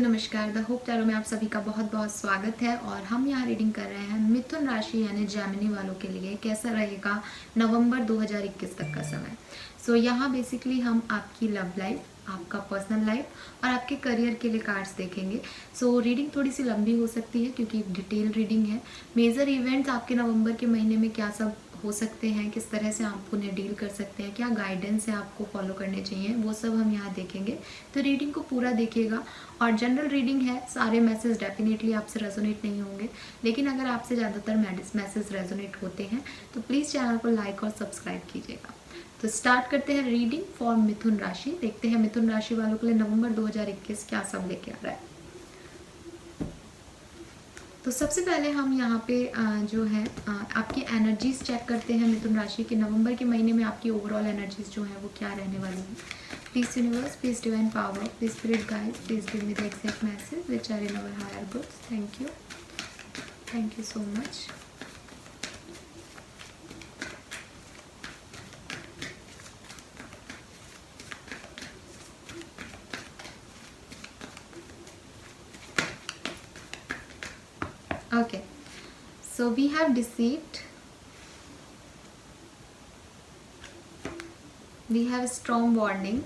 नमस्कार। The hope tarot में आप सभी का बहुत बहुत स्वागत है और हम यहाँ रीडिंग कर रहे हैं मिथुन राशि यानी जेमिनी वालों के लिए कैसा रहेगा नवंबर 2021 तक का समय। यहाँ बेसिकली हम आपकी लव लाइफ, आपका पर्सनल लाइफ और आपके करियर के लिए कार्ड्स देखेंगे। रीडिंग थोड़ी सी लंबी हो सकती है क्योंकि डिटेल रीडिंग है। मेजर इवेंट्स आपके नवंबर के महीने में क्या सब हो सकते हैं, किस तरह से आप उन्हें डील कर सकते हैं, क्या गाइडेंस है आपको फॉलो करने चाहिए, वो सब हम यहाँ देखेंगे। तो रीडिंग को पूरा देखिएगा। और जनरल रीडिंग है, सारे मैसेज डेफिनेटली आपसे रेजोनेट नहीं होंगे, लेकिन अगर आपसे ज़्यादातर मैसेज रेजोनेट होते हैं तो प्लीज़ चैनल को लाइक और सब्सक्राइब कीजिएगा। तो स्टार्ट करते हैं रीडिंग फॉर मिथुन राशि। देखते हैं मिथुन राशि वालों के लिए नवंबर 2021 क्या सब लेके आ रहा है। तो सबसे पहले हम यहाँ पे जो है आपकी एनर्जीज चेक करते हैं मिथुन राशि के नवंबर के महीने में आपकी ओवरऑल एनर्जीज जो है वो क्या रहने वाली है। Please universe, please divine power, please spirit guide, please give me the exact message which are in our higher goods. Thank you so much. Okay, so we have deceit, we have strong warning,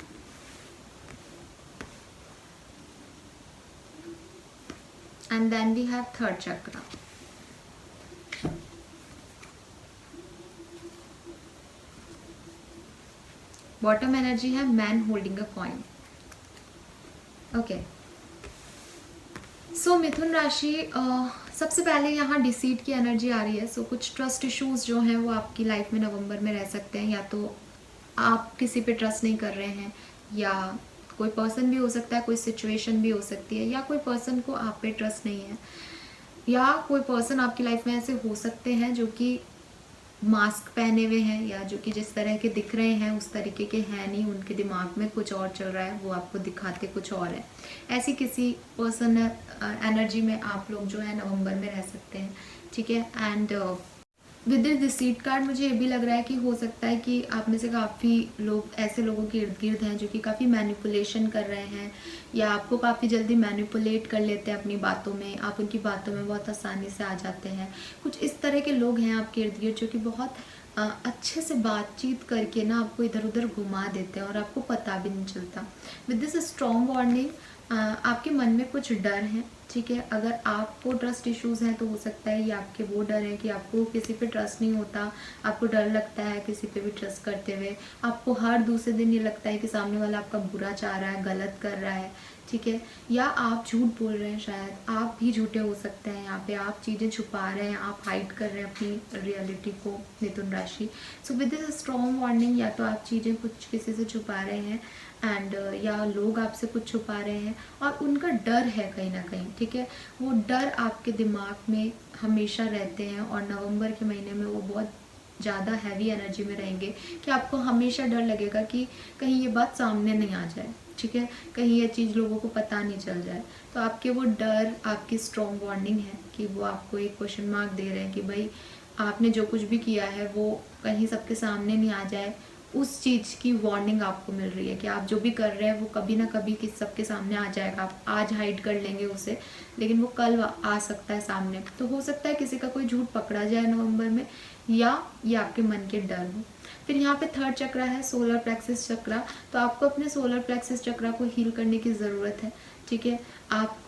and then we have third chakra. Bottom energy है man holding a coin. Okay. मिथुन राशि सबसे पहले यहाँ deceit की energy आ रही है। कुछ ट्रस्ट इश्यूज जो हैं वो आपकी लाइफ में नवंबर में रह सकते हैं। या तो आप किसी पे ट्रस्ट नहीं कर रहे हैं, या कोई पर्सन भी हो सकता है, कोई सिचुएशन भी हो सकती है, या कोई पर्सन को आप पे ट्रस्ट नहीं है, या कोई पर्सन आपकी लाइफ में ऐसे हो सकते हैं जो कि मास्क पहने हुए हैं, या जो कि जिस तरह के दिख रहे हैं उस तरीके के हैं नहीं, उनके दिमाग में कुछ और चल रहा है, वो आपको दिखाते कुछ और है। ऐसी किसी पर्सन एनर्जी में आप लोग जो है नवंबर में रह सकते हैं, ठीक है। And with this seat card मुझे ये भी लग रहा है कि हो सकता है कि आप में से काफ़ी लोग ऐसे लोगों के इर्द गिर्द हैं जो कि काफ़ी मैनिपुलेशन कर रहे हैं, या आपको काफ़ी जल्दी मैनिपुलेट कर लेते हैं अपनी बातों में, आप उनकी बातों में बहुत आसानी से आ जाते हैं। कुछ इस तरह के लोग हैं आपके इर्द गिर्द जो कि बहुत अच्छे से बातचीत करके ना आपको इधर उधर घुमा देते हैं और आपको पता भी नहीं चलता। विद दिस स्ट्रॉन्ग वार्निंग आपके मन में कुछ डर है, ठीक है। अगर आपको ट्रस्ट इश्यूज हैं तो हो सकता है ये आपके वो डर है कि आपको किसी पे ट्रस्ट नहीं होता, आपको डर लगता है किसी पे भी ट्रस्ट करते हुए, आपको हर दूसरे दिन ये लगता है कि सामने वाला आपका बुरा चाह रहा है, गलत कर रहा है, ठीक है। या आप झूठ बोल रहे हैं, शायद आप भी झूठे हो सकते हैं, यहाँ पे आप चीज़ें छुपा रहे हैं, आप हाइड कर रहे हैं अपनी रियलिटी को मिथुन राशि। विद दिस स्ट्रॉन्ग वार्निंग या तो आप चीज़ें कुछ किसी से छुपा रहे हैं एंड या लोग आपसे कुछ छुपा रहे हैं और उनका डर है कहीं ना कहीं, ठीक है। वो डर आपके दिमाग में हमेशा रहते हैं और नवंबर के महीने में वो बहुत ज़्यादा हैवी एनर्जी में रहेंगे कि आपको हमेशा डर लगेगा कि कहीं ये बात सामने नहीं आ जाए, ठीक है, कहीं ये चीज़ लोगों को पता नहीं चल जाए। तो आपके वो डर आपकी स्ट्रॉन्ग वार्निंग है कि वो आपको एक क्वेश्चन मार्क दे रहे हैं कि भाई आपने जो कुछ भी किया है वो कहीं सबके सामने नहीं आ जाए। उस चीज़ की वार्निंग आपको मिल रही है कि आप जो भी कर रहे हैं वो कभी ना कभी किस सबके सामने आ जाएगा। आप आज हाइड कर लेंगे उसे, लेकिन वो कल आ सकता है सामने। तो हो सकता है किसी का कोई झूठ पकड़ा जाए नवंबर में, या ये आपके मन के डर हो। फिर यहाँ पे थर्ड चक्रा है सोलर प्लेक्सिस चक्रा। तो आपको अपने सोलर प्लेक्सिस चक्रा को हील करने की ज़रूरत है, ठीक है। आप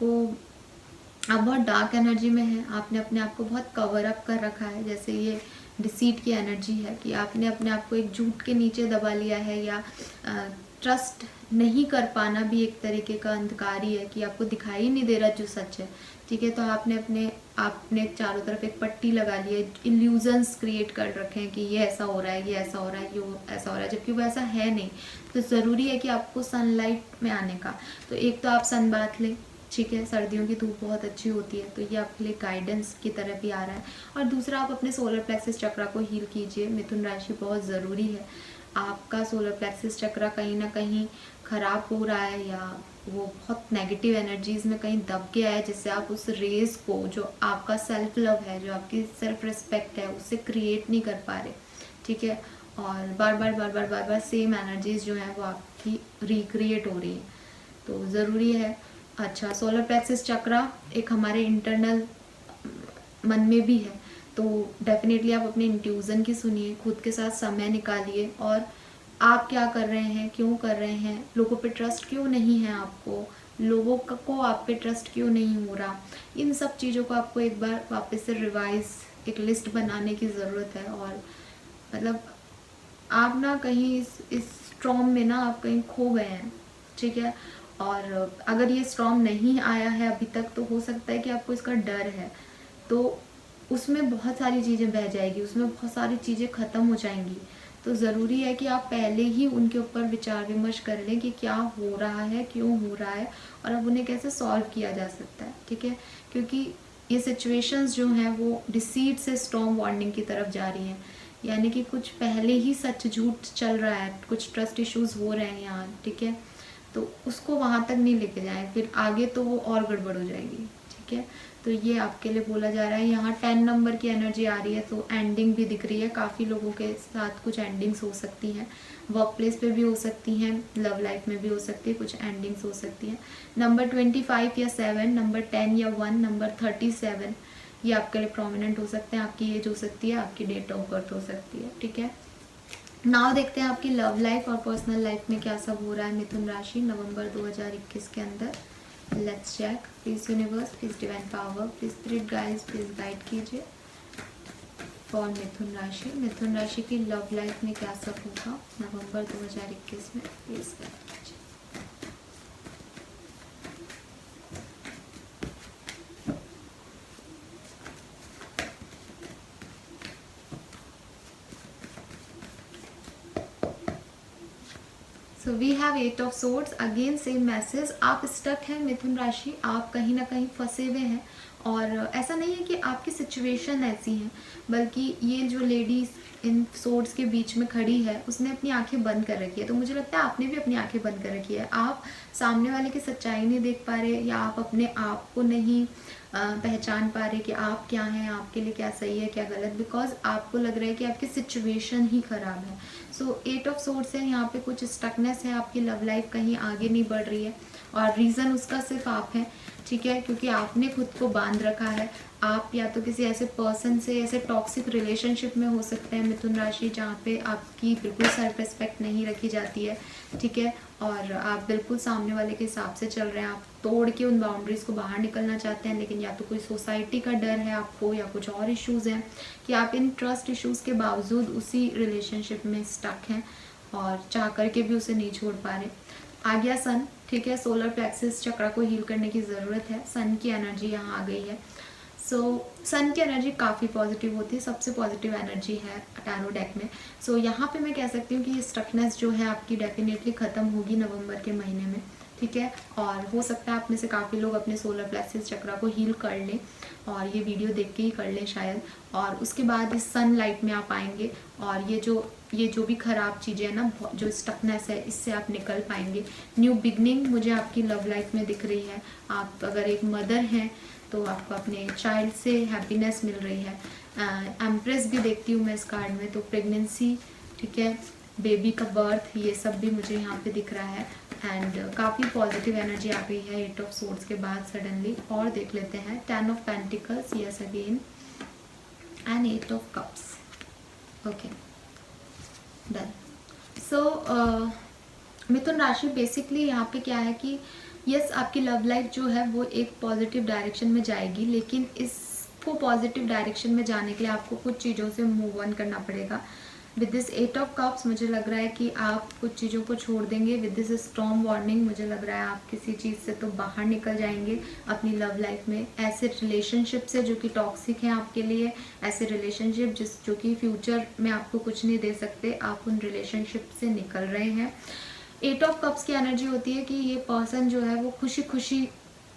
बहुत डार्क एनर्जी में है, आपने अपने आप को बहुत कवर अप कर रखा है। जैसे ये डिसीट की एनर्जी है कि आपने अपने आप को एक झूठ के नीचे दबा लिया है, या ट्रस्ट नहीं कर पाना भी एक तरीके का अंधकार ही है कि आपको दिखाई नहीं दे रहा जो सच है, ठीक है। तो आपने चारों तरफ एक पट्टी लगा ली है, इल्यूजन्स क्रिएट कर रखे हैं कि ये ऐसा हो रहा है, ये ऐसा हो रहा है, ये ऐसा हो रहा है, जबकि वो ऐसा है नहीं। तो ज़रूरी है कि आपको सनलाइट में आने का, तो एक तो आप सन बाथ लें, ठीक है। सर्दियों की धूप बहुत अच्छी होती है, तो ये आपके लिए गाइडेंस की तरफ ही आ रहा है। और दूसरा, आप अपने सोलर प्लेक्सिस चक्रा को हील कीजिए मिथुन राशि, बहुत ज़रूरी है। आपका सोलर प्लेक्सिस चक्रा कहीं ना कहीं ख़राब हो रहा है, या वो बहुत नेगेटिव एनर्जीज़ में कहीं दब गया है, जिससे आप उस रेस को, जो आपका सेल्फ लव है, जो आपकी सेल्फ रिस्पेक्ट है, उससे क्रिएट नहीं कर पा रहे, ठीक है। और बार बार सेम एनर्जीज़ जो हैं वो आपकी रिक्रिएट हो रही है। तो ज़रूरी है अच्छा, सोलर प्लेक्सस चक्रा एक हमारे इंटरनल मन में भी है, तो डेफिनेटली आप अपने इंट्यूज़न की सुनिए, खुद के साथ समय निकालिए और आप क्या कर रहे हैं, क्यों कर रहे हैं, लोगों पे ट्रस्ट क्यों नहीं है आपको, लोगों को आप पे ट्रस्ट क्यों नहीं हो रहा, इन सब चीज़ों को आपको एक बार वापस से रिवाइज एक लिस्ट बनाने की ज़रूरत है। और मतलब आप ना कहीं इस स्ट्रॉम में ना आप कहीं खो गए हैं, ठीक है। और अगर ये स्ट्रॉम नहीं आया है अभी तक, तो हो सकता है कि आपको इसका डर है, तो उसमें बहुत सारी चीज़ें बह जाएगी, उसमें बहुत सारी चीज़ें ख़त्म हो जाएंगी। तो ज़रूरी है कि आप पहले ही उनके ऊपर विचार विमर्श कर लें कि क्या हो रहा है, क्यों हो रहा है, और अब उन्हें कैसे सॉल्व किया जा सकता है, ठीक है। क्योंकि ये सिचुएशंस जो हैं वो डिसीट से स्ट्रॉन्ग वार्निंग की तरफ जा रही हैं, यानी कि कुछ पहले ही सच झूठ चल रहा है, कुछ ट्रस्ट इश्यूज हो रहे हैं यहाँ, ठीक है। तो उसको वहाँ तक नहीं लेके जाएं, फिर आगे तो वो और गड़बड़ हो जाएगी, ठीक है। तो ये आपके लिए बोला जा रहा है। यहाँ 10 नंबर की एनर्जी आ रही है, तो एंडिंग भी दिख रही है, काफ़ी लोगों के साथ कुछ एंडिंग्स हो सकती हैं, वर्क प्लेस पे भी हो सकती हैं, लव लाइफ में भी हो सकती है, कुछ एंडिंग्स हो सकती हैं। नंबर 25 या 7, नंबर 10 या 1, नंबर 37 ये आपके लिए प्रोमिनेंट हो सकते हैं, आपकी एज हो सकती है, आपकी डेट ऑफ बर्थ हो सकती है, ठीक है। नाउ देखते हैं आपकी लव लाइफ और पर्सनल लाइफ में क्या सब हो रहा है मिथुन राशि नवंबर 2021 के अंदर। Let's check. Please universe, please divine power, please spirit guides, please guide कीजिए फॉर मिथुन राशि। मिथुन राशि की लव लाइफ में क्या सब होगा नवंबर 2021 में, प्लीज गाइड कीजिए। So we have 8 of swords, again same message, आप स्टक हैं मिथुन राशि, आप कहीं ना कहीं फंसे हुए हैं। और ऐसा नहीं है कि आपकी सिचुएशन ऐसी है, बल्कि ये जो लेडी इन सोर्ड्स के बीच में खड़ी है उसने अपनी आंखें बंद कर रखी है। तो मुझे लगता है आपने भी अपनी आंखें बंद कर रखी है, आप सामने वाले की सच्चाई नहीं देख पा रहे, या आप अपने आप को नहीं पहचान पा रहे कि आप क्या हैं, आपके लिए क्या सही है क्या गलत, बिकॉज आपको लग रहा है कि आपकी सिचुएशन ही खराब है। सो 8 ऑफ सोर्ड्स है, यहाँ पे कुछ स्टकनेस है, आपकी लव लाइफ कहीं आगे नहीं बढ़ रही है, और रीज़न उसका सिर्फ आप हैं, ठीक है, क्योंकि आपने खुद को बांध रखा है। आप या तो किसी ऐसे पर्सन से, ऐसे टॉक्सिक रिलेशनशिप में हो सकते हैं मिथुन राशि, जहाँ पे आपकी बिल्कुल सेल्फ रिस्पेक्ट नहीं रखी जाती है, ठीक है, और आप बिल्कुल सामने वाले के हिसाब से चल रहे हैं, आप तोड़ के उन बाउंड्रीज़ को बाहर निकलना चाहते हैं, लेकिन या तो कोई सोसाइटी का डर है आपको, या कुछ और इश्यूज़ हैं कि आप इन ट्रस्ट इश्यूज़ के बावजूद उसी रिलेशनशिप में स्टक हैं और चाह करके भी उसे नहीं छोड़ पा रहे। आ गया सन, ठीक है, सोलर प्लेक्सिस चक्र को हील करने की ज़रूरत है, सन की एनर्जी यहाँ आ गई है। सो सन की एनर्जी काफ़ी पॉजिटिव होती है, सबसे पॉजिटिव एनर्जी है टैरो डेक में। सो यहाँ पे मैं कह सकती हूँ कि ये स्टकनेस जो है आपकी डेफिनेटली ख़त्म होगी नवंबर के महीने में, ठीक है। और हो सकता है आप में से काफ़ी लोग अपने सोलर प्लेक्सिस चक्र को हील कर लें, और ये वीडियो देख के ही कर लें शायद, और उसके बाद इस सन लाइट में आप आएंगे, और ये जो भी ख़राब चीज़ें हैं ना, जो स्टकनेस है, इससे आप निकल पाएंगे। न्यू बिगनिंग मुझे आपकी लव लाइफ में दिख रही है। आप अगर एक मदर हैं तो आपको अपने चाइल्ड से हैप्पीनेस मिल रही है। एम्प्रेस भी देखती हूँ मैं इस कार्ड में, तो प्रेगनेंसी, ठीक है, बेबी का बर्थ, ये सब भी मुझे यहाँ पे दिख रहा है। एंड काफ़ी पॉजिटिव एनर्जी आ गई है 8 ऑफ सोर्ड्स के बाद सडनली। और देख लेते हैं 10 of pentacles, yes again, and 8 of cups. Okay, done. So Mithun राशि बेसिकली यहाँ पे क्या है कि यस, आपकी लव लाइफ जो है वो एक पॉजिटिव डायरेक्शन में जाएगी, लेकिन इसको पॉजिटिव डायरेक्शन में जाने के लिए आपको कुछ चीज़ों से मूव ऑन करना पड़ेगा। विद दिस 8 ऑफ कप्स मुझे लग रहा है कि आप कुछ चीज़ों को छोड़ देंगे। विद दिस स्ट्रॉन्ग वार्निंग मुझे लग रहा है आप किसी चीज़ से तो बाहर निकल जाएंगे अपनी लव लाइफ में, ऐसे रिलेशनशिप से जो कि टॉक्सिक हैं आपके लिए, ऐसे रिलेशनशिप जो कि फ्यूचर में आपको कुछ नहीं दे सकते, आप उन रिलेशनशिप से निकल रहे हैं। 8 ऑफ कप्स की एनर्जी होती है कि ये पर्सन जो है वो खुशी खुशी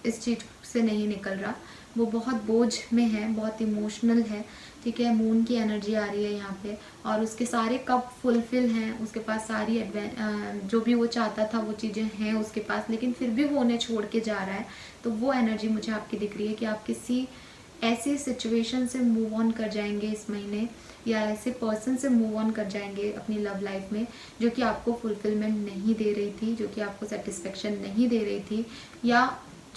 इस चीज़ से नहीं निकल रहा, वो बहुत बोझ में है, बहुत इमोशनल है, ठीक है। मून की एनर्जी आ रही है यहाँ पे, और उसके सारे कप फुलफिल हैं, उसके पास सारी जो भी वो चाहता था वो चीज़ें हैं उसके पास, लेकिन फिर भी वो उन्हें छोड़ के जा रहा है। तो वो एनर्जी मुझे आपकी दिख रही है कि आप किसी ऐसी सिचुएशन से मूव ऑन कर जाएंगे इस महीने, या ऐसे पर्सन से मूव ऑन कर जाएंगे अपनी लव लाइफ में जो कि आपको फुलफिलमेंट नहीं दे रही थी, जो कि आपको सेटिस्फेक्शन नहीं दे रही थी, या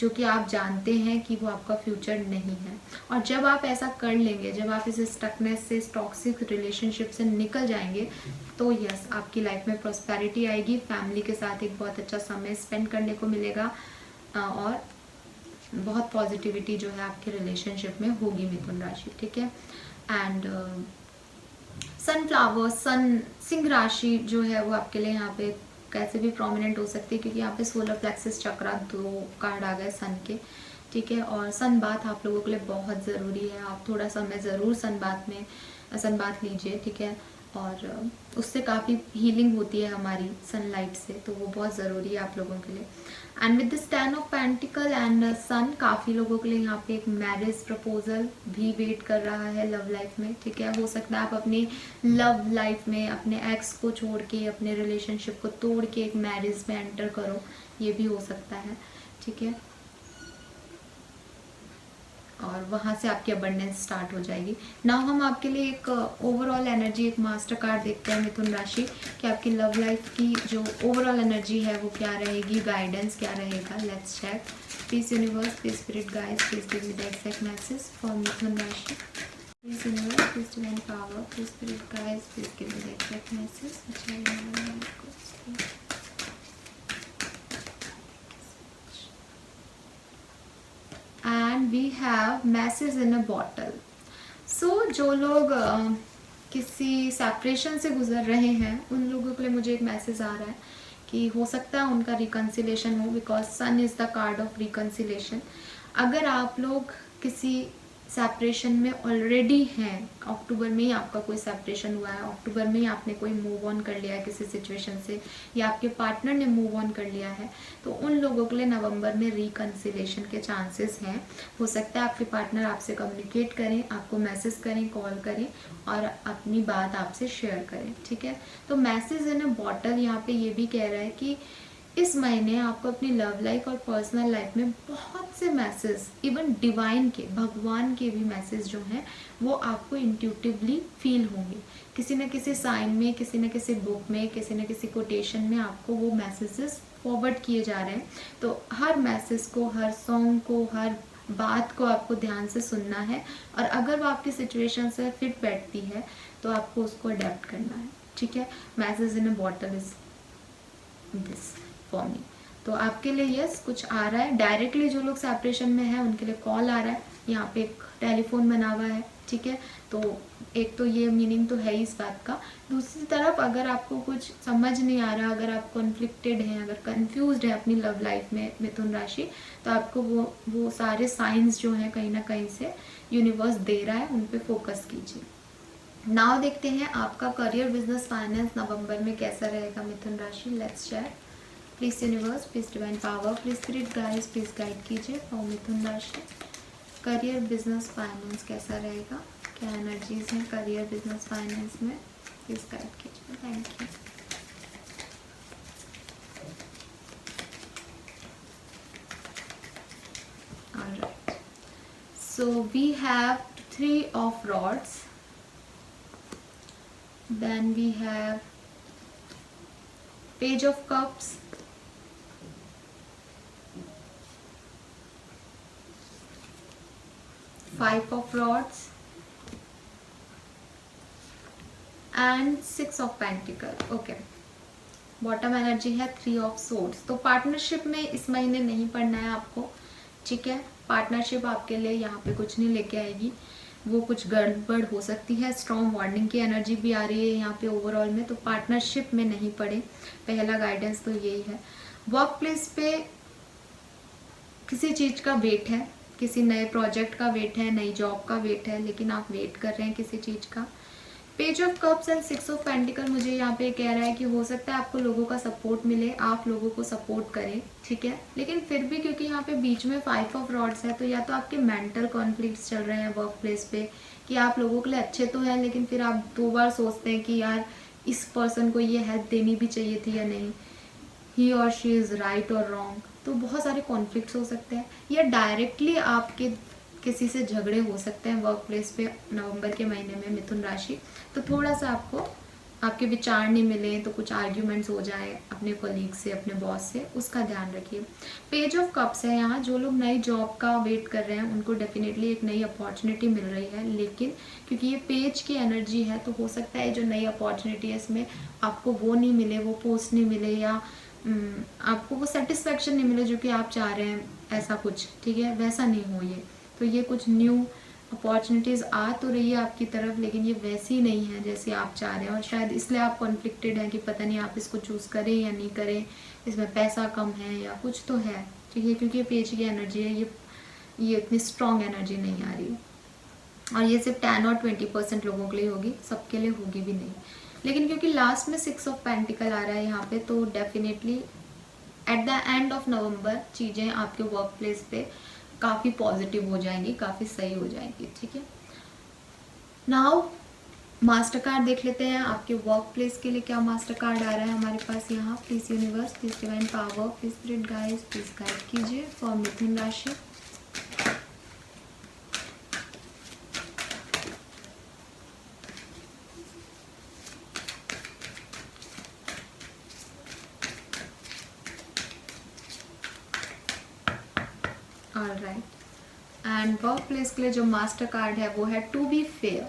जो कि आप जानते हैं कि वो आपका फ्यूचर नहीं है। और जब आप ऐसा कर लेंगे, जब आप इस स्टकनेस से, इस टॉक्सिक रिलेशनशिप से निकल जाएंगे, तो यस, आपकी लाइफ में प्रॉस्पेरिटी आएगी, फैमिली के साथ एक बहुत अच्छा समय स्पेंड करने को मिलेगा और बहुत पॉजिटिविटी जो है आपके रिलेशनशिप में होगी मिथुन राशि, ठीक है। एंड सनफ्लावर, सिंह राशि जो है वो आपके लिए यहाँ पे कैसे भी प्रोमिनेंट हो सकती है, क्योंकि यहाँ पे सोलर प्लेक्सस चक्रा 2 कार्ड आ गए सन के, ठीक है। और सन बाथ आप लोगों के लिए बहुत ज़रूरी है, आप थोड़ा समय ज़रूर सन बाथ लीजिए, ठीक है। और उससे काफ़ी हीलिंग होती है हमारी सनलाइट से, तो वो बहुत ज़रूरी है आप लोगों के लिए। And with this 10 of pentacle and sun, काफ़ी लोगों के लिए यहाँ पे एक मैरिज प्रपोजल भी वेट कर रहा है लव लाइफ में, ठीक है। हो सकता है आप अपनी लव लाइफ में अपने एक्स को छोड़ के, अपने रिलेशनशिप को तोड़ के एक मैरिज में एंटर करो, ये भी हो सकता है, ठीक है। और वहाँ से आपकी अबंडेंस स्टार्ट हो जाएगी। नाउ हम आपके लिए एक ओवरऑल एनर्जी, एक मास्टर कार्ड देखते हैं मिथुन राशि कि आपकी लव लाइफ की जो ओवरऑल एनर्जी है वो क्या रहेगी, गाइडेंस क्या रहेगा। Let's check. Please universe, please spirit guides, please give me the exact message for Mithun राशि। Please universe, please divine power, please spirit guides, please give me the exact message which I need. And we have message in a bottle. So जो लोग किसी separation से गुजर रहे हैं, उन लोगों के लिए मुझे एक मैसेज आ रहा है कि हो सकता है उनका रिकन्सिलेशन हो, because sun is the card of reconciliation. अगर आप लोग किसी सेपरेशन में ऑलरेडी हैं, अक्टूबर में ही आपका कोई सेपरेशन हुआ है, अक्टूबर में ही आपने कोई मूव ऑन कर लिया है किसी सिचुएशन से, या आपके पार्टनर ने मूव ऑन कर लिया है, तो उन लोगों के लिए नवंबर में रिकन्सिलेशन के चांसेस हैं। हो सकता है आपके पार्टनर आपसे कम्युनिकेट करें, आपको मैसेज करें, कॉल करें और अपनी बात आपसे शेयर करें, ठीक है। तो मैसेज इन अ बॉटल यहाँ पे ये भी कह रहा है कि इस महीने आपको अपनी लव लाइफ और पर्सनल लाइफ में बहुत से मैसेज, इवन डिवाइन के, भगवान के भी मैसेज जो हैं वो आपको इंट्यूटिवली फील होंगे। किसी न किसी साइन में, किसी न किसी बुक में, किसी न किसी कोटेशन में आपको वो मैसेजेस फॉरवर्ड किए जा रहे हैं। तो हर मैसेज को, हर सॉन्ग को, हर बात को आपको ध्यान से सुनना है, और अगर वो आपकी सिचुएशन से फिट बैठती है तो आपको उसको अडेप्ट करना है, ठीक है। Message in a bottle is this for me. तो आपके लिए यस कुछ आ रहा है। डायरेक्टली जो लोग सेपरेशन में है उनके लिए कॉल आ रहा है, यहाँ पे एक टेलीफोन बना हुआ है, ठीक है। तो एक तो ये मीनिंग तो है ही इस बात का। दूसरी तरफ अगर आपको कुछ समझ नहीं आ रहा, अगर आप कॉन्फ्लिक्टेड हैं, अगर कंफ्यूज्ड है अपनी लव लाइफ में मिथुन राशि, तो आपको वो सारे साइंस जो हैं कहीं ना कहीं से यूनिवर्स दे रहा है, उन पे फोकस कीजिए। नाउ देखते हैं आपका करियर, बिजनेस, फाइनेंस नवंबर में कैसा रहेगा मिथुन राशि। Let's check. Please universe, please divine power, please spirit guides, please guide कीजिए फॉर मिथुन राशि। करियर, बिजनेस, फाइनेंस कैसा रहेगा, क्या एनर्जीज हैं करियर, बिजनेस, फाइनेंस में, प्लीज गाइड कीजिए। Thank you. Alright, so we have 3 of rods, then we have Page of Cups, 5 of Rods and 6 of Pentacles। Okay, bottom energy है 3 of Swords। तो partnership में इस महीने नहीं पड़ना है आपको, ठीक है। पार्टनरशिप आपके लिए यहाँ पे कुछ नहीं लेके आएगी, वो कुछ गड़बड़ हो सकती है। स्ट्रॉन्ग वार्निंग की एनर्जी भी आ रही है यहाँ पे ओवरऑल में, तो पार्टनरशिप में नहीं पड़े, पहला गाइडेंस तो यही है। वर्क प्लेस पे किसी चीज़ का वेट है, किसी नए प्रोजेक्ट का वेट है, नई जॉब का वेट है, लेकिन आप वेट कर रहे हैं किसी चीज़ का। Page of cups and 6 of pentacle मुझे यहाँ पे कह रहा है कि हो सकता है आपको लोगों का सपोर्ट मिले, आप लोगों को सपोर्ट करें, ठीक है। लेकिन फिर भी क्योंकि यहाँ पे बीच में 5 ऑफ रॉड्स है, तो या तो आपके मेंटल कॉन्फ्लिक्ट्स चल रहे हैं वर्क प्लेस पे कि आप लोगों के लिए अच्छे तो हैं, लेकिन फिर आप 2 बार सोचते हैं कि यार इस पर्सन को ये हेल्प देनी भी चाहिए थी या नहीं, ही और शी इज़ राइट और रॉन्ग। तो बहुत सारे कॉन्फ्लिक्ट्स हो सकते हैं, या डायरेक्टली आपके किसी से झगड़े हो सकते हैं वर्क प्लेस पे नवंबर के महीने में मिथुन राशि। तो थोड़ा सा आपको आपके विचार नहीं मिले तो कुछ आर्ग्यूमेंट्स हो जाए अपने कोलीग से, अपने बॉस से, उसका ध्यान रखिए। पेज ऑफ कप्स है यहाँ, जो लोग नई जॉब का वेट कर रहे हैं उनको डेफिनेटली एक नई अपॉर्चुनिटी मिल रही है, लेकिन क्योंकि ये पेज की एनर्जी है तो हो सकता है जो नई अपॉर्चुनिटी है इसमें आपको वो नहीं मिले, वो पोस्ट नहीं मिले, या आपको वो सेटिस्फेक्शन नहीं मिले जो कि आप चाह रहे हैं, ऐसा कुछ, ठीक है, वैसा नहीं हो ये। तो ये कुछ न्यू अपॉर्चुनिटीज़ आ तो रही है आपकी तरफ, लेकिन ये वैसी नहीं है जैसे आप चाह रहे हैं, और शायद इसलिए आप कॉन्फ्लिक्टेड हैं कि पता नहीं आप इसको चूज़ करें या नहीं करें, इसमें पैसा कम है या कुछ तो है, ठीक है, क्योंकि ये पेज की एनर्जी है, ये इतनी स्ट्रॉन्ग एनर्जी नहीं आ रही, और ये सिर्फ 10 और 20% लोगों के लिए होगी, सबके लिए होगी भी नहीं। लेकिन क्योंकि लास्ट में 6 ऑफ पेंटिकल आ रहा है यहाँ पे, तो definitely at the end of November चीज़ें आपके वर्क प्लेस पे काफ़ी पॉजिटिव हो जाएंगी, काफ़ी सही हो जाएंगी, ठीक है। नाउ मास्टर कार्ड देख लेते हैं आपके वर्क प्लेस के लिए क्या मास्टर कार्ड आ रहा है हमारे पास यहाँ। Please universe, please divine power, please spirit guides, please guide कीजिए फॉर मिथुन राशि। ऑलराइट, एंड वर्क प्लेस के लिए जो मास्टर कार्ड है वो है टू बी फेयर।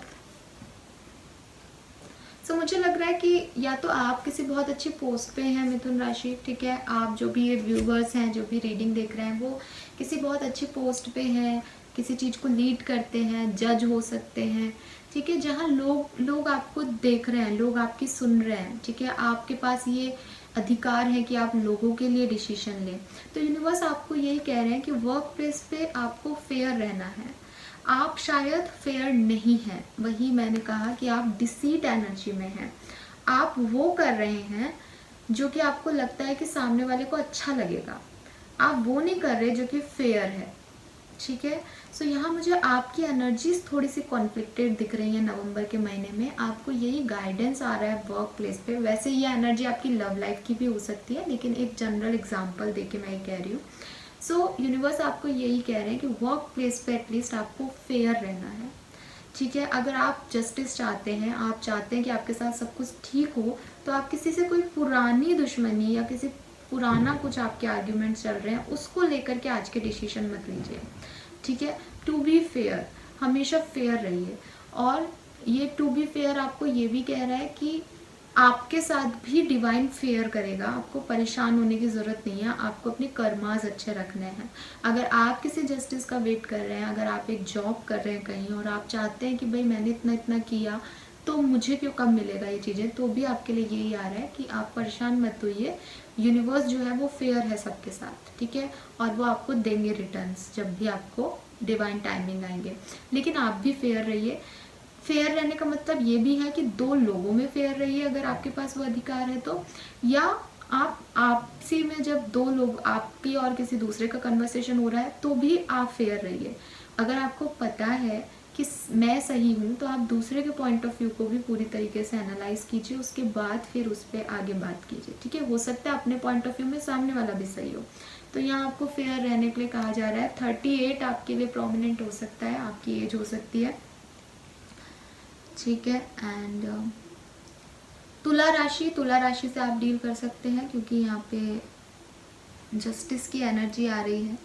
सो मुझे लग रहा है कि या तो आप किसी बहुत अच्छी पोस्ट पे हैं मिथुन राशि, ठीक है, आप जो भी ये व्यूवर्स हैं जो भी रीडिंग देख रहे हैं वो किसी बहुत अच्छी पोस्ट पे हैं, किसी चीज़ को लीड करते हैं, जज हो सकते हैं, ठीक है, जहाँ लोग आपको देख रहे हैं, लोग आपकी सुन रहे हैं, ठीक है, आपके पास ये अधिकार है कि आप लोगों के लिए डिसीजन लें। तो यूनिवर्स आपको यही कह रहे हैं कि वर्क प्लेस पे आपको फेयर रहना है। आप शायद फेयर नहीं हैं, वही मैंने कहा कि आप डिसीट एनर्जी में हैं, आप वो कर रहे हैं जो कि आपको लगता है कि सामने वाले को अच्छा लगेगा, आप वो नहीं कर रहे जो कि फेयर है, ठीक है। सो यहाँ मुझे आपकी एनर्जीज थोड़ी सी कॉन्फ्लिक्टेड दिख रही है नवंबर के महीने में, आपको यही गाइडेंस आ रहा है वर्क प्लेस पे। वैसे ये एनर्जी आपकी लव लाइफ की भी हो सकती है, लेकिन एक जनरल एग्जांपल देके मैं ये कह रही हूँ। सो यूनिवर्स आपको यही कह रहे हैं कि वर्क प्लेस पे एटलीस्ट आपको फेयर रहना है, ठीक है। अगर आप जस्टिस चाहते हैं, आप चाहते हैं कि आपके साथ सब कुछ ठीक हो, तो आप किसी से कोई पुरानी दुश्मनी या किसी पुराना कुछ आपके आर्ग्यूमेंट चल रहे हैं उसको लेकर के आज के डिसीजन मत लीजिए, ठीक है। टू बी फेयर, हमेशा फेयर रहिए। और ये टू बी फेयर आपको ये भी कह रहा है कि आपके साथ भी डिवाइन फेयर करेगा, आपको परेशान होने की ज़रूरत नहीं है, आपको अपने कर्मास अच्छे रखने हैं। अगर आप किसी जस्टिस का वेट कर रहे हैं, अगर आप एक जॉब कर रहे हैं कहीं और आप चाहते हैं कि भाई मैंने इतना इतना किया तो मुझे क्यों कब मिलेगा ये चीज़ें, तो भी आपके लिए यही आ रहा है कि आप परेशान मत होइए, यूनिवर्स जो है वो फेयर है सबके साथ, ठीक है, और वो आपको देंगे रिटर्न्स जब भी आपको डिवाइन टाइमिंग आएंगे। लेकिन आप भी फेयर रहिए। फेयर रहने का मतलब ये भी है कि दो लोगों में फेयर रहिए अगर आपके पास वो अधिकार है तो, या आप आपसी में जब दो लोग आपकी और किसी दूसरे का कन्वर्सेशन हो रहा है तो भी आप फेयर रहिए। अगर आपको पता है कि मैं सही हूँ तो आप दूसरे के पॉइंट ऑफ व्यू को भी पूरी तरीके से एनालाइज कीजिए, उसके बाद फिर उस पर आगे बात कीजिए, ठीक है। हो सकता है अपने पॉइंट ऑफ व्यू में सामने वाला भी सही हो। तो यहाँ आपको फेयर रहने के लिए कहा जा रहा है। 38 आपके लिए प्रोमिनेंट हो सकता है, आपकी एज हो सकती है, ठीक है। एंड तुला राशि से आप डील कर सकते हैं क्योंकि यहाँ पे जस्टिस की एनर्जी आ रही है।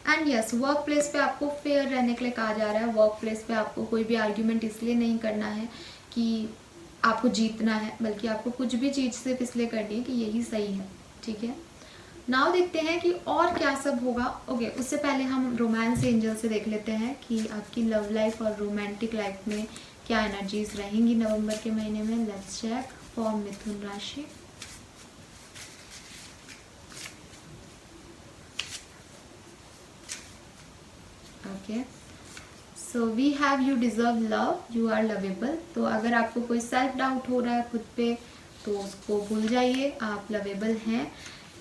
एंड यस, वर्क प्लेस पे आपको फेयर रहने के लिए कहा जा रहा है। वर्क प्लेस पे आपको कोई भी आर्ग्यूमेंट इसलिए नहीं करना है कि आपको जीतना है, बल्कि आपको कुछ भी चीज़ सिर्फ इसलिए करनी है कि यही सही है, ठीक है। नाउ देखते हैं कि और क्या सब होगा। ओके, उससे पहले हम रोमांस एंजल से देख लेते हैं कि आपकी लव लाइफ और रोमांटिक लाइफ में क्या एनर्जीज रहेंगी नवंबर के महीने में। लेट्स चेक फॉर मिथुन राशि। Okay, so we have you deserve love, you are lovable. तो अगर आपको कोई सेल्फ डाउट हो रहा है खुद पे तो उसको भूल जाइए, आप लवेबल हैं।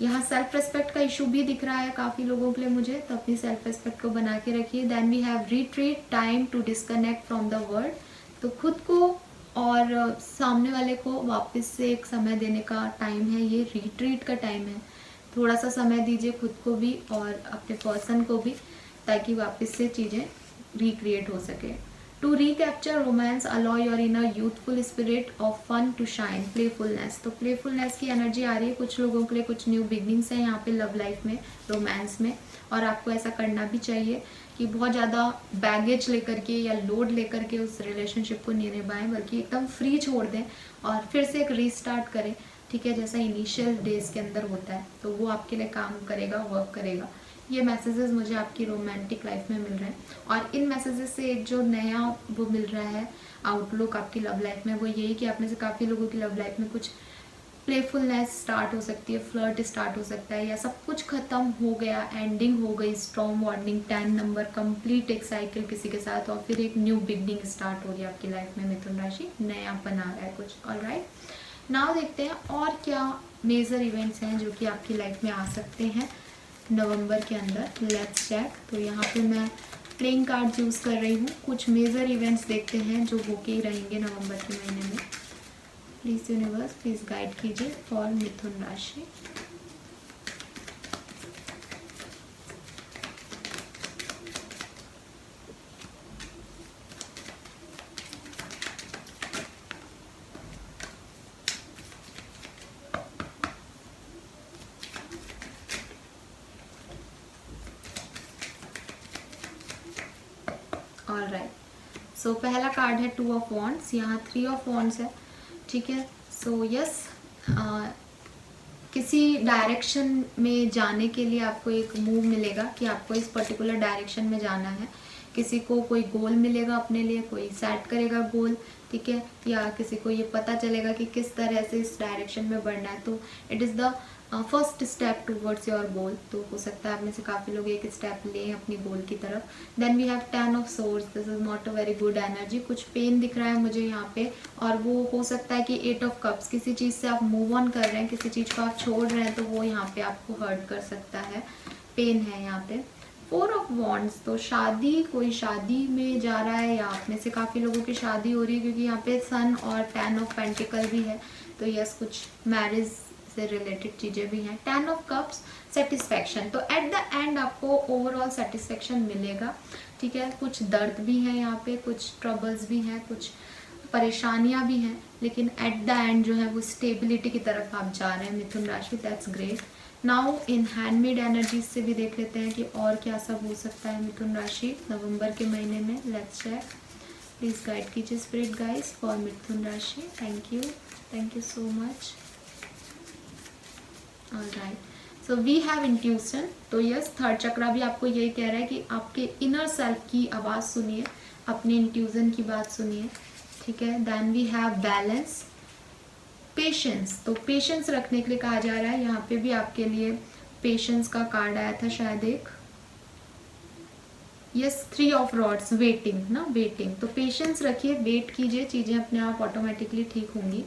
यहाँ सेल्फ रेस्पेक्ट का इशू भी दिख रहा है काफ़ी लोगों के लिए मुझे, तो अपनी सेल्फ रेस्पेक्ट को बना के रखिए। Then we have retreat, time to disconnect from the world. तो खुद को और सामने वाले को वापस से एक समय देने का टाइम है, ये रिट्रीट का टाइम है। थोड़ा सा समय दीजिए खुद को भी और अपने पर्सन को भी, ताकि वापस से चीज़ें रिक्रिएट हो सके। To recapture romance allow your inner youthful spirit of fun to shine, playfulness. तो प्लेफुलनेस की एनर्जी आ रही है कुछ लोगों के लिए, कुछ न्यू बिगनिंग्स हैं यहाँ पे लव लाइफ में, रोमांस में, और आपको ऐसा करना भी चाहिए कि बहुत ज़्यादा बैगेज लेकर के या लोड लेकर के उस रिलेशनशिप को नहीं निभाएं, बल्कि एकदम फ्री छोड़ दें और फिर से एक रीस्टार्ट करें, ठीक है, जैसा इनिशियल डेज के अंदर होता है, तो वो आपके लिए काम करेगा, वर्क करेगा। ये मैसेजेस मुझे आपकी रोमांटिक लाइफ में मिल रहे हैं, और इन मैसेजेस से एक जो नया वो मिल रहा है आउटलुक आपकी लव लाइफ में, वो यही कि आप में से काफ़ी लोगों की लव लाइफ में कुछ प्लेफुलनेस स्टार्ट हो सकती है, फ्लर्ट स्टार्ट हो सकता है, या सब कुछ खत्म हो गया, एंडिंग हो गई, स्टॉर्म वार्निंग 10 नंबर, कंप्लीट एक साइकिल किसी के साथ, और फिर एक न्यू बिगनिंग स्टार्ट हो रही है आपकी लाइफ में मिथुन राशि, नया बना रहा है कुछ। ऑलराइट, नाउ देखते हैं और क्या मेजर इवेंट्स हैं जो कि आपकी लाइफ में आ सकते हैं नवंबर के अंदर। Let's check. तो यहाँ पे मैं प्लेइंग कार्ड यूज़ कर रही हूँ। कुछ मेजर इवेंट्स देखते हैं जो होके ही रहेंगे नवंबर के महीने में। प्लीज़ यूनिवर्स प्लीज़ गाइड कीजिए फॉर मिथुन राशि। ऑलराइट, सो पहला कार्ड है 2 ऑफ वॉन्ड्स, यहाँ 3 ऑफ वॉन्ड्स है, ठीक है। सो यस, किसी डायरेक्शन में जाने के लिए आपको एक मूव मिलेगा कि आपको इस पर्टिकुलर डायरेक्शन में जाना है। किसी को कोई गोल मिलेगा अपने लिए, कोई सेट करेगा गोल, ठीक है, या किसी को ये पता चलेगा कि किस तरह से इस डायरेक्शन में बढ़ना है। तो it is the first step towards your goal. तो हो सकता है आप में से काफ़ी लोग एक स्टेप लें अपनी गोल की तरफ। Then we have 10 of swords, this is not a very good energy. कुछ पेन दिख रहा है मुझे यहाँ पे, और वो हो सकता है कि 8 ऑफ कप्स, किसी चीज़ से आप मूव ऑन कर रहे हैं, किसी चीज़ को आप छोड़ रहे हैं, तो वो यहाँ पे आपको हर्ट कर सकता है, पेन है यहाँ पे। 4 ऑफ वॉन्ड्स, तो शादी, कोई शादी में जा रहा है, या आप में से काफ़ी लोगों की शादी हो रही है, क्योंकि यहाँ पे सन और 10 ऑफ पेंटिकल भी है। तो यस, कुछ मैरिज से रिलेटेड चीज़ें भी हैं। 10 ऑफ कप्स, सेटिस्फैक्शन। तो एट द एंड आपको ओवरऑल सेटिस्फैक्शन मिलेगा, ठीक है। कुछ दर्द भी है यहाँ पे, कुछ ट्रबल्स भी हैं, कुछ परेशानियाँ भी हैं, लेकिन एट द एंड जो है वो स्टेबिलिटी की तरफ आप जा रहे हैं मिथुन राशि। That's great. Now in handmade energies से भी देख लेते हैं कि और क्या सब हो सकता है मिथुन राशि नवंबर के महीने में। Let's check. प्लीज़ गाइड कीजिए स्पिरिट गाइड्स फॉर मिथुन राशि। Thank you so much. Alright, so we have intuition. तो यस, थर्ड चक्रा भी आपको यही कह रहा है कि आपके इनर सेल्फ की आवाज़ सुनिए, अपने इंट्यूशन की बात सुनिए, ठीक है। Then we have balance, patience. तो पेशेंस रखने के लिए कहा जा रहा है। यहाँ पे भी आपके लिए पेशेंस का कार्ड आया था शायद एक। यस, 3 ऑफ रॉड्स, वेटिंग ना, वेटिंग। तो पेशेंस रखिए, वेट कीजिए, चीज़ें अपने आप ऑटोमेटिकली ठीक होंगी।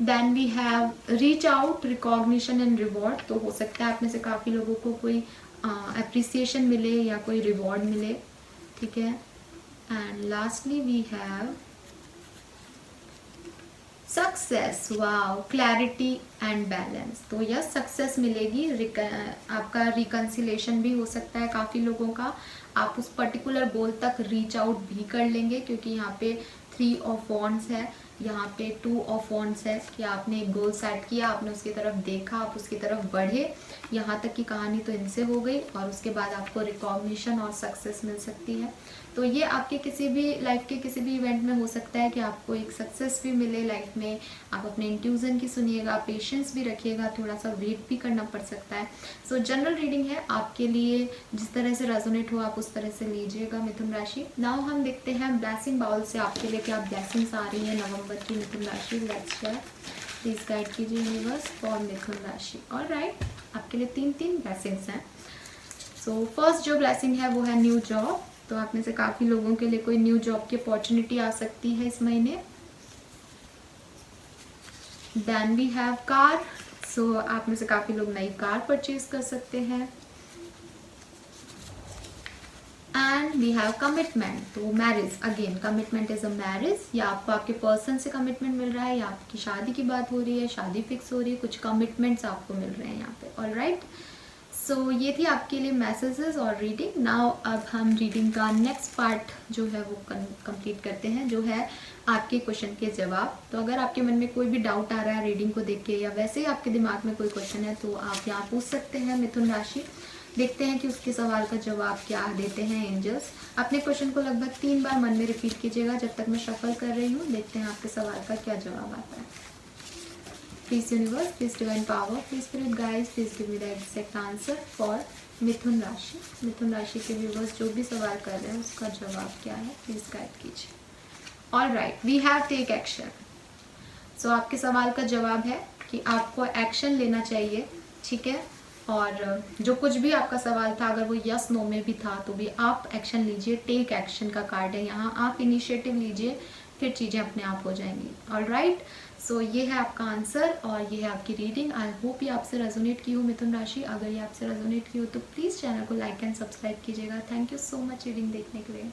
Then we have reach out, recognition and reward. तो हो सकता है आप में से काफ़ी लोगों को कोई अप्रिसिएशन मिले या कोई रिवॉर्ड मिले, ठीक है। And lastly we have success, wow, clarity and balance. तो यस, सक्सेस मिलेगी, आपका रिकन्सिलेशन भी हो सकता है काफ़ी लोगों का। आप उस पर्टिकुलर गोल तक रीच आउट भी कर लेंगे, क्योंकि यहाँ पे 3 ऑफ वॉन्ड्स है, यहाँ पे 2 ऑफ वॉन्ड्स है कि आपने एक गोल सेट किया, आपने उसकी तरफ देखा, आप उसकी तरफ बढ़े, यहाँ तक की कहानी तो इनसे हो गई, और उसके बाद आपको रिकॉग्निशन और सक्सेस मिल सकती है। तो ये आपके किसी भी लाइफ के किसी भी इवेंट में हो सकता है कि आपको एक सक्सेस भी मिले लाइफ में। आप अपने इंट्यूजन की सुनिएगा, पेशेंस भी रखिएगा, थोड़ा सा वेट भी करना पड़ सकता है। सो जनरल रीडिंग है आपके लिए, जिस तरह से रेजोनेट हो आप उस तरह से लीजिएगा मिथुन राशि। नाउ हम देखते हैं ब्लेसिंग बाउल से आपके लिए क्या ब्लेसिंग्स आ रही है नवंबर की मिथुन राशि। लेट्स शेयर, प्लीज गाइड कीजिए यूनिवर्स फॉर मिथुन राशि। ऑलराइट, आपके लिए 3 ब्लेसिंग्स हैं। सो फर्स्ट जो ब्लेसिंग है वो है न्यू जॉब। तो आप में से काफ़ी लोगों के लिए कोई न्यू जॉब की अपॉर्चुनिटी आ सकती है इस महीने। Then we have car. So आप में से काफ़ी लोग नई कार परचेज कर सकते हैं। And we have commitment. तो marriage, again commitment is a marriage, या आपको आपके पर्सन से कमिटमेंट मिल रहा है, या आपकी शादी की बात हो रही है, शादी फिक्स हो रही है, कुछ कमिटमेंट्स आपको मिल रहे हैं यहाँ पे। ऑलराइट, सो ये थी आपके लिए मैसेजेस और रीडिंग। नाउ अब हम रीडिंग का नेक्स्ट पार्ट जो है वो कंप्लीट करते हैं, जो है आपके क्वेश्चन के जवाब। तो अगर आपके मन में कोई भी डाउट आ रहा है रीडिंग को देख के, या वैसे ही आपके दिमाग में कोई क्वेश्चन है, तो आप यहाँ पूछ सकते हैं मिथुन राशि। देखते हैं कि उसके सवाल का जवाब क्या देते हैं एंजल्स। अपने क्वेश्चन को लगभग 3 बार मन में रिपीट कीजिएगा जब तक मैं शफल कर रही हूँ। देखते हैं आपके सवाल का क्या जवाब आता है। Please universe, please divine power, please spirit guides, please give me the exact answer for Mithun राशि। मिथुन राशि के व्यूवर्स जो भी सवाल कर रहे हैं उसका जवाब क्या है, प्लीज गाइड कीजिए। All right, we have take action. So आपके सवाल का जवाब है कि आपको एक्शन लेना चाहिए, ठीक है। और जो कुछ भी आपका सवाल था, अगर वो यस नो में भी था तो भी आप एक्शन लीजिए। टेक एक्शन का कार्ड है यहाँ, आप इनिशिएटिव लीजिए, फिर चीज़ें अपने आप हो जाएंगी। ऑल राइट, सो ये है आपका आंसर और ये है आपकी रीडिंग। आई होप ये आपसे रेजोनेट की हो मिथुन राशि। अगर ये आपसे रेजोनेट की हो तो प्लीज़ चैनल को लाइक एंड सब्सक्राइब कीजिएगा। Thank you so much reading देखने के लिए।